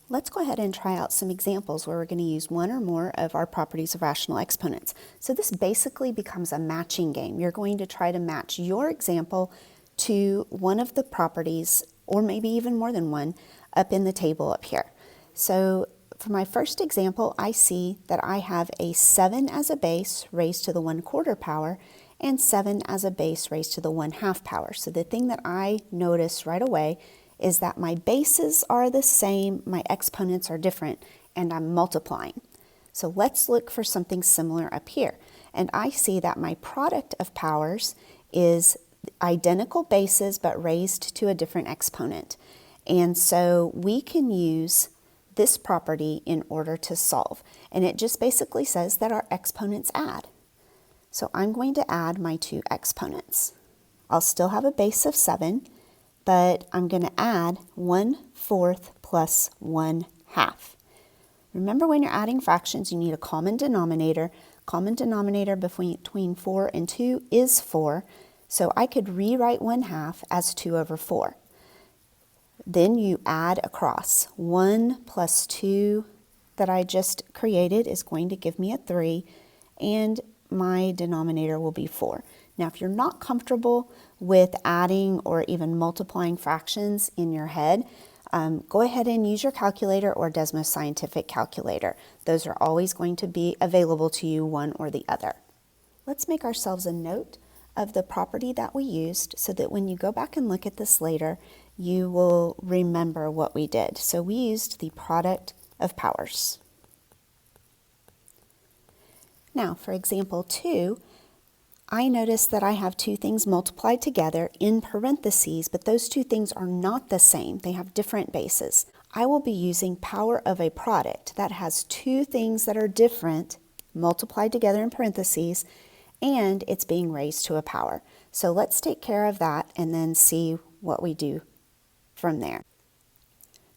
Let's go ahead and try out some examples where we're going to use one or more of our properties of rational exponents. So this basically becomes a matching game. You're going to try to match your example to one of the properties, or maybe even more than one, up in the table up here. So for my first example, I see that I have a 7 as a base raised to the 1/4 power and 7 as a base raised to the 1/2 power. So the thing that I notice right away is that my bases are the same, my exponents are different, and I'm multiplying. So let's look for something similar up here. And I see that my product of powers is identical bases but raised to a different exponent. And so we can use this property in order to solve. And it just basically says that our exponents add. So I'm going to add my two exponents. I'll still have a base of 7, but I'm going to add 1/4 plus 1/2. Remember, when you're adding fractions, you need a common denominator. Common denominator between 4 and 2 is 4, so I could rewrite 1/2 as 2/4. Then you add across. 1 plus 2 that I just created is going to give me a 3, and my denominator will be 4. Now, if you're not comfortable with adding or even multiplying fractions in your head, go ahead and use your calculator or Desmos Scientific Calculator. Those are always going to be available to you, one or the other. Let's make ourselves a note of the property that we used so that when you go back and look at this later, you will remember what we did. So we used the product of powers. Now, for example 2, I notice that I have two things multiplied together in parentheses, but those two things are not the same. They have different bases. I will be using power of a product that has two things that are different multiplied together in parentheses, and it's being raised to a power. So let's take care of that and then see what we do from there.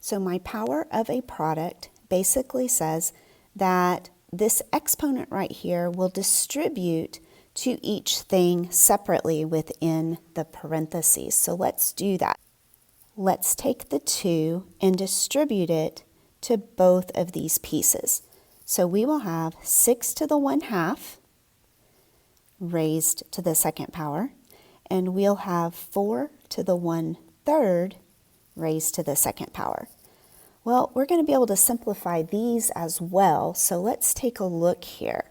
So my power of a product basically says that this exponent right here will distribute to each thing separately within the parentheses. So let's do that. Let's take the 2 and distribute it to both of these pieces. So we will have 6 to the 1/2 raised to the second power, and we'll have 4 to the 1/3 raised to the second power. Well, we're going to be able to simplify these as well, so let's take a look here.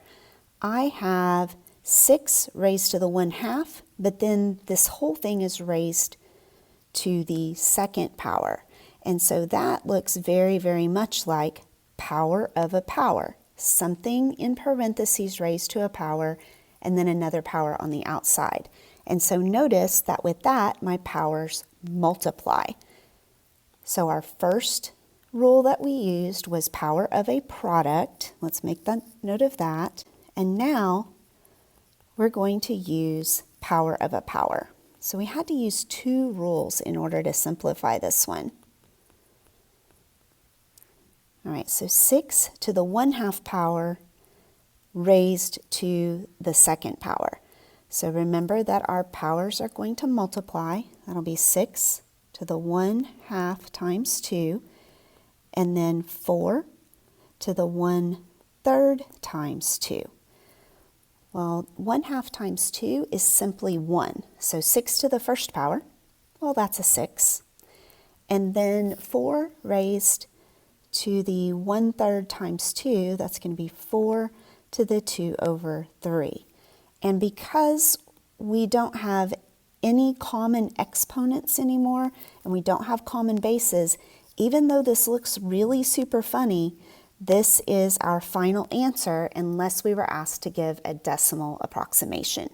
I have 6 raised to the 1/2, but then this whole thing is raised to the second power. And so that looks very, very much like power of a power. Something in parentheses raised to a power, and then another power on the outside. And so notice that with that, my powers multiply. So our first rule that we used was power of a product. Let's make the note of that. And now we're going to use power of a power. So we had to use two rules in order to simplify this one. All right, so 6 to the 1/2 power raised to the second power. So remember that our powers are going to multiply. That'll be 6 to the 1/2 times 2, and then 4 to the 1/3 times 2. Well, 1/2 times 2 is simply 1. So 6 to the first power, well, that's a 6. And then 4 raised to the 1/3 times 2, that's going to be 4 to the 2/3. And because we don't have any common exponents anymore, and we don't have common bases, even though this looks really super funny, this is our final answer unless we were asked to give a decimal approximation.